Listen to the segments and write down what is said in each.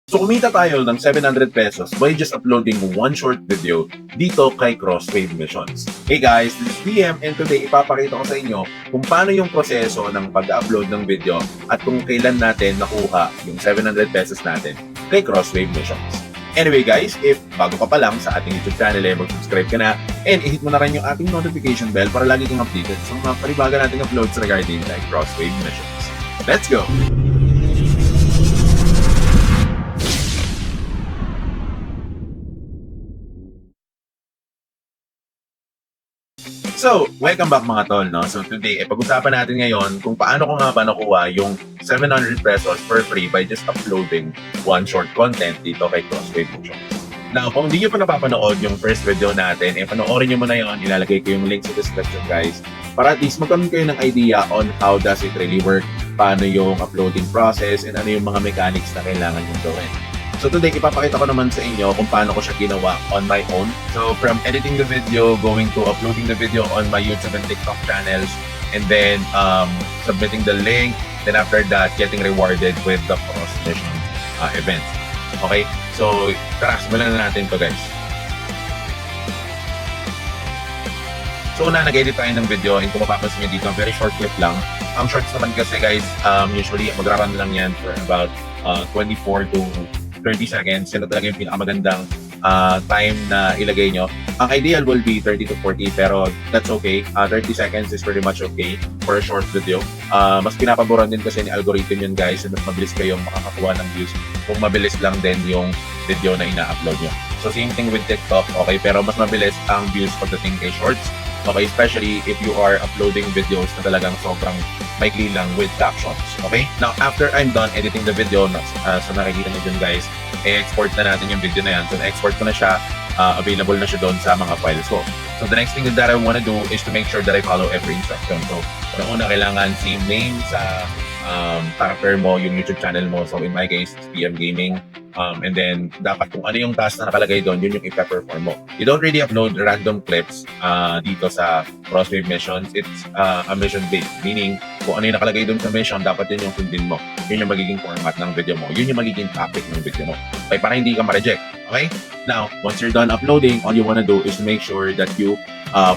So kumita tayo ng 700 pesos by just uploading one short video dito kay Crosswave Missions. Hey guys, this is DM and today ipapakita ko sa inyo kung paano yung proseso ng pag-upload ng video at kung kailan natin nakuha yung 700 pesos natin kay Crosswave Missions. Anyway guys, if bago ka pa lang sa ating YouTube channel, mag-subscribe ka na and i-hit mo na rin yung ating notification bell para lagi kang updated sa mga panibaga nating uploads regarding like Crosswave Missions. Let's go! So, welcome back mga tol, no? So today, pag-usapan natin ngayon kung paano ko nga ba nakuha yung 700 pesos for free by just uploading one short content dito kay Crosswave Missions. Now, kung hindi nyo pa napapanood yung first video natin, panoorin nyo muna yun, ilalagay ko yung link sa description guys, para at least magkaroon kayo ng idea on how does it really work, paano yung uploading process, and ano yung mga mechanics na kailangan nyo gawin. So today, ipapakita ko naman sa inyo kung paano ko siya ginawa on my own. So from editing the video, going to uploading the video on my YouTube and TikTok channels, and then submitting the link, then after that, getting rewarded with the Cross Mission event. Okay? So, tara, simulan na natin to guys. So una, nag-edit tayo ng video, and kung mapapansin nyo dito, very short clip lang. Ang shorts naman kasi guys, usually magra-run lang yan for about 24 to 30 seconds. Yun na talaga yung pinakamagandang time na ilagay nyo. Ang ideal will be 30 to 40 pero that's okay. 30 seconds is pretty much okay for a short video. Mas pinapaboran din kasi ni algorithm yun guys, and mas mabilis kayong makakakuha ng views kung mabilis lang din yung video na ina-upload nyo. So same thing with TikTok, okay, pero mas mabilis ang views pagdating kay shorts. Okay, especially if you are uploading videos na talagang sobrang maikli lang with captions. Okay? Now, after I'm done editing the video, so nakikita nyo dun guys, export na natin yung video na yan. So, na-export ko na siya, available na siya doon sa mga files ko. So, the next thing that I want to do is to make sure that I follow every instruction. So, una kailangan same name sa character mo, yung YouTube channel mo. So, in my case, it's PM Gaming. And then, dapat kung ano yung task na nakalagay doon, yun yung ipa-perform mo. You don't really upload random clips dito sa Crosswave Missions. It's a mission-based. Meaning, kung ano yung nakalagay doon sa mission, dapat yun yung sundin mo. Yun yung magiging format ng video mo. Yun yung magiging topic ng video mo. Okay, para hindi ka ma-reject. Okay? Now, once you're done uploading, all you wanna do is to make sure that you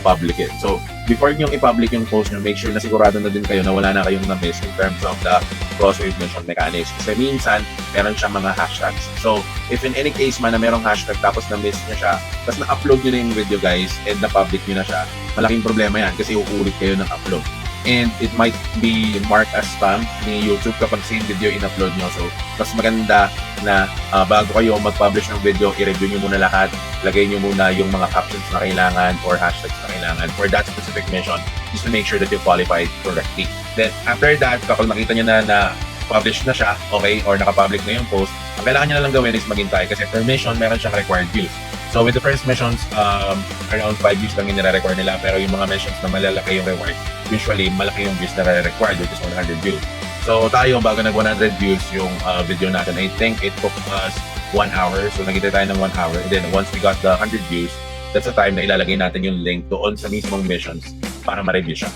public it. So, before nyo i-public yung post nyo, make sure na sigurado na din kayo na wala na kayong na-miss in terms of the Crosswave Mission mechanics. Kasi minsan, meron siya mga hashtags. So, if in any case man na merong hashtag tapos na-miss nyo siya, tapos na-upload nyo na yung video guys and na-public nyo na siya, malaking problema yan kasi uulit kayo ng upload. And it might be marked as spam ni YouTube kapag same video in-upload nyo. So, mas maganda na bago kayo mag-publish ng video, i-review nyo muna lahat, lagay nyo muna yung mga captions na kailangan or hashtags na kailangan for that specific mission just to make sure that you qualified correctly. Then, after that, kapag nakita nyo na publish na siya, okay, or nakapublic na yung post, ang kailangan nyo na lang gawin is maghintay kasi per mission, meron siyang required views. So with the first missions, around 5 views lang yung nire-require nila, pero yung mga missions na malalaki yung reward, usually malaki yung views na nire-required, which is 100 views. So tayo, bago nag 100 views yung video natin, I think it took us 1 hour. So nagintay tayo ng 1 hour. And then once we got the 100 views, that's the time na ilalagay natin yung link doon sa mismong missions para ma-review siya.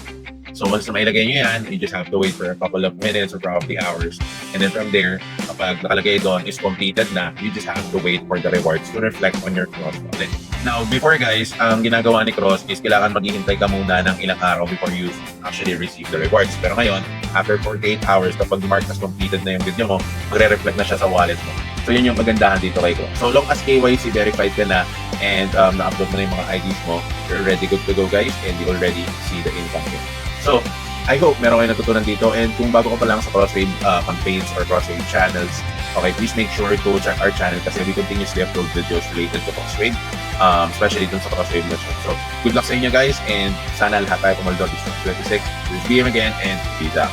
So once na mailagay nyo yan, you just have to wait for a couple of minutes or probably hours. And then from there, kapag nakalagay doon is completed na, you just have to wait for the rewards to reflect on your Cross wallet. Now, before guys, ang ginagawa ni Cross is kailangan maghihintay ka muna ng ilang araw before you actually receive the rewards. Pero ngayon, after 48 hours, kapag mark as completed na yung video mo, magre-reflect na siya sa wallet mo. So yun yung magandahan dito kay Cross. So long as KYC verified ka na and na-upload mo na yung mga IDs mo, you're already good to go guys and you already see the income here. So, I hope meron kayo natutunan dito, and kung bago ka pa lang sa Crosswave campaigns or Crosswave channels, okay, please make sure to check our channel kasi we continuously upload videos related to Crosswave, especially dun sa Crosswave Mission. So, good luck sa inyo guys, and sana lahat tayo pumaldo this 2026. This is BM again, and peace out.